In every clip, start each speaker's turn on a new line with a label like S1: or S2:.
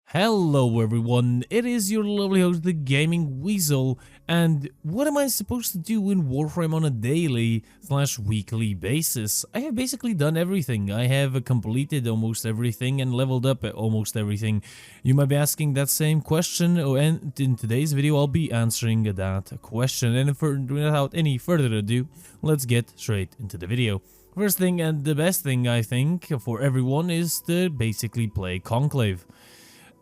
S1: Hello everyone, it is your lovely host, the Gaming Weasel, and what am I supposed to do in Warframe on a daily/weekly basis? I have basically done everything. I have completed almost everything and leveled up at almost everything. You might be asking that same question, and in today's video I'll be answering that question. And without any further ado, let's get straight into the video. First thing and the best thing I think for everyone is to basically play Conclave.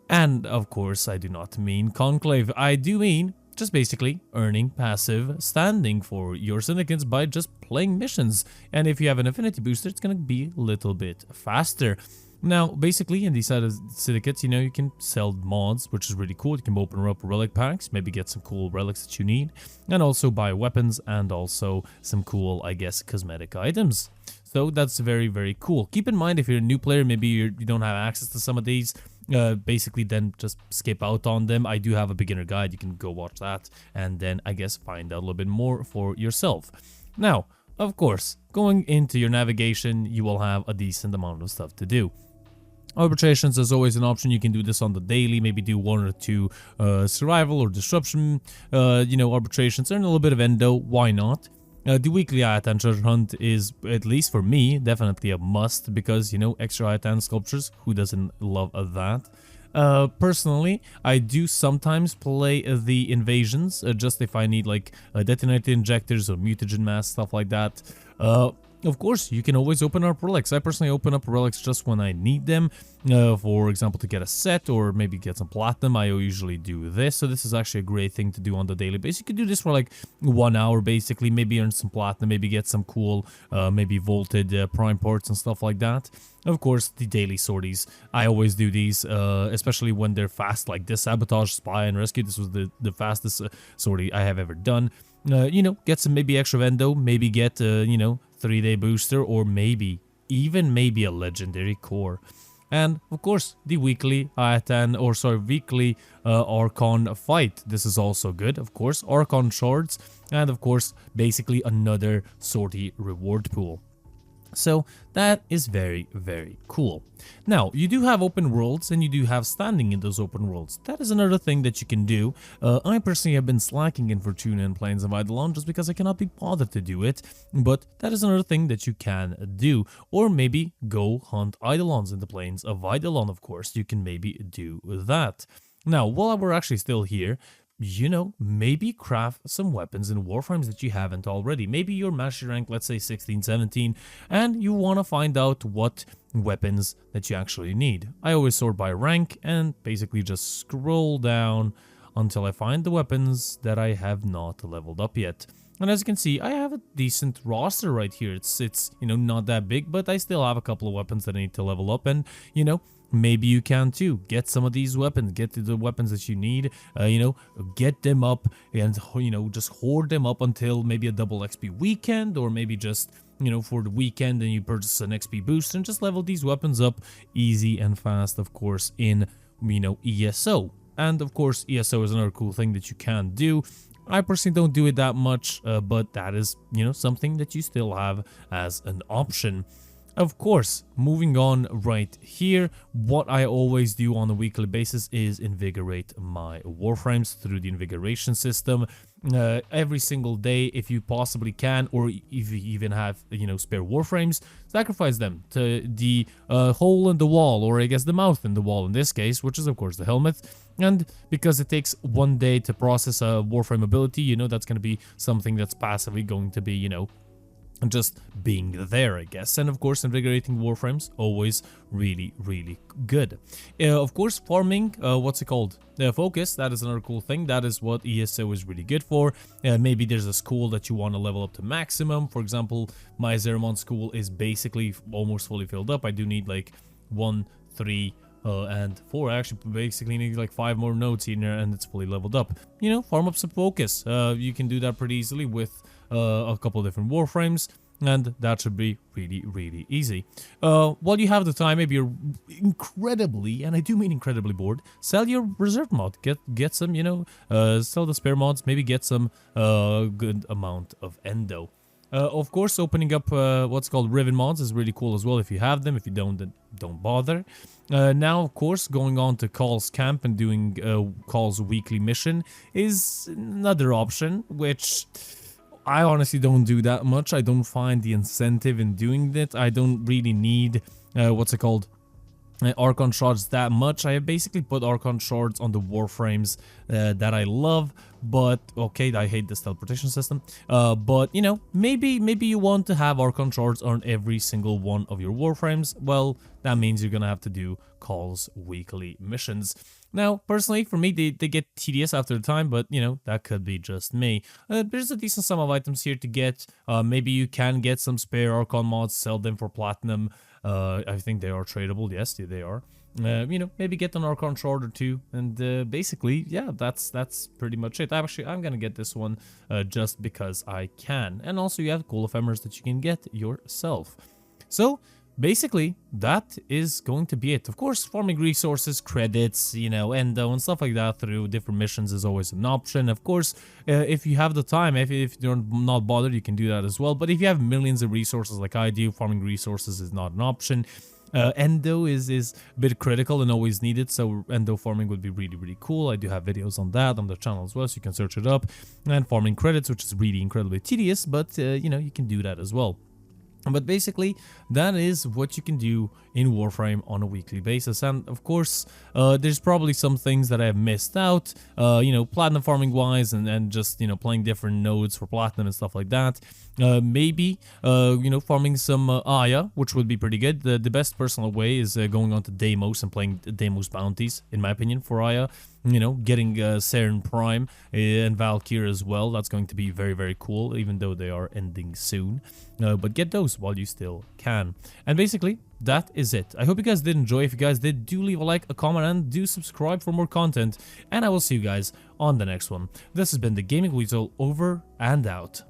S1: And of course, I do not mean Conclave, I do mean just basically earning passive standing for your syndicates by just playing missions. And if you have an affinity booster, it's gonna be a little bit faster. Now, basically, in these side of syndicates, you can sell mods, which is really cool. You can open up relic packs, maybe get some cool relics that you need, and also buy weapons and also some cool, I guess, cosmetic items. So that's very, very cool. Keep in mind, if you're a new player, maybe you don't have access to some of these, basically then just skip out on them. I do have a beginner guide, you can go watch that and then I guess find out a little bit more for yourself. Now, of course, going into your navigation, you will have a decent amount of stuff to do. Arbitrations is always an option. You can do this on the daily, maybe do 1 or 2 survival or disruption, arbitrations, earn a little bit of endo, why not? The weekly Ayatan treasure hunt is, at least for me, definitely a must because, extra Ayatan sculptures, who doesn't love that? Personally, I do sometimes play the invasions, just if I need like detonator injectors or mutagen mass, stuff like that. Of course, you can always open up relics. I personally open up relics just when I need them, for example, to get a set or maybe get some platinum. I usually do this, so this is actually a great thing to do on the daily basis. You could do this for like 1 hour, basically, maybe earn some platinum, maybe get some cool, maybe vaulted prime parts and stuff like that. Of course, the daily sorties. I always do these, especially when they're fast, like this sabotage, spy, and rescue. This was the fastest sortie I have ever done. Get some maybe extra vendo, maybe get, 3-day booster, or maybe a legendary core. And of course, the weekly weekly Archon fight. This is also good, of course. Archon shards, and of course, basically another sortie reward pool. So that is very, very cool. Now, you do have open worlds and you do have standing in those open worlds. That is another thing that you can do. I personally have been slacking in Fortuna and Plains of Eidolon just because I cannot be bothered to do it. But that is another thing that you can do. Or maybe go hunt Eidolons in the Plains of Eidolon, of course. You can maybe do that. Now, while we're actually still here, maybe craft some weapons in Warframes that you haven't already. Maybe you're mastery rank, let's say 16, 17, and you want to find out what weapons that you actually need. I always sort by rank and basically just scroll down until I find the weapons that I have not leveled up yet. And as you can see, I have a decent roster right here. It's not that big, but I still have a couple of weapons that I need to level up, and, maybe you can too. Get some of these weapons, get the weapons that you need, get them up and, just hoard them up until maybe a double XP weekend, or maybe just, for the weekend and you purchase an XP boost and just level these weapons up easy and fast, of course, in, ESO. And of course, ESO is another cool thing that you can do. I personally don't do it that much, but that is, something that you still have as an option. Of course, moving on right here, what I always do on a weekly basis is invigorate my Warframes through the invigoration system. Every single day, if you possibly can, or if you even have, spare Warframes, sacrifice them to the hole in the wall, or I guess the mouth in the wall in this case, which is of course the helmet. And because it takes 1 day to process a Warframe ability, that's going to be something that's passively going to be, just being there, I guess. And of course, invigorating Warframes, always really, really good. Of course, farming, focus, that is another cool thing. That is what ESO is really good for. Maybe there's a school that you want to level up to maximum. For example, my Zeremon school is basically almost fully filled up. I do need like 1, 3, and 4. I actually basically need like 5 more nodes in there and it's fully leveled up. Farm up some focus. You can do that pretty easily with a couple of different Warframes, and that should be really, really easy. While you have the time, maybe you're incredibly, and I do mean incredibly bored, sell your reserve mod. Get some, sell the spare mods, maybe get some good amount of endo. Of course, opening up what's called Riven mods is really cool as well if you have them. If you don't, then don't bother. Now, of course, going on to Kahl's camp and doing Kahl's weekly mission is another option, which I honestly don't do that much. I don't find the incentive in doing that. I don't really need, what's it called? Archon shards that much. I have basically put Archon shards on the Warframes that I love, but okay, I hate this teleportation system. But you know, maybe you want to have Archon shards on every single one of your Warframes. Well, that means you're gonna have to do Kahl's weekly missions. Now, personally, for me, they get tedious after a time, but, you know, that could be just me. There's a decent sum of items here to get. Maybe you can get some spare Archon mods, sell them for platinum. I think they are tradable. Yes, they are. You know, maybe get an Archon shard or two. And basically, yeah, that's pretty much it. Actually, I'm gonna get this one just because I can. And also, you have cool ephemeras that you can get yourself. So, basically, that is going to be it. Of course, farming resources, credits, you know, endo and stuff like that through different missions is always an option. Of course, if you have the time, if you're not bothered, you can do that as well. But if you have millions of resources like I do, farming resources is not an option. Endo is a bit critical and always needed, so endo farming would be really cool. I do have videos on that on the channel as well, so you can search it up. And farming credits, which is really incredibly tedious, but you know, you can do that as well. But basically, that is what you can do in Warframe on a weekly basis. And of course, there's probably some things that I have missed out, you know, platinum farming wise and just, you know, playing different nodes for platinum and stuff like that. Maybe, you know, farming some Aya, which would be pretty good. The best personal way is going on to Deimos and playing Deimos bounties, in my opinion, for Aya. You know, getting Saren Prime and Valkyr as well. That's going to be very cool, even though they are ending soon. But get those while you still can. And basically, that is it. I hope you guys did enjoy. If you guys did, do leave a like, a comment, and do subscribe for more content. And I will see you guys on the next one. This has been the Gaming Weasel, over and out.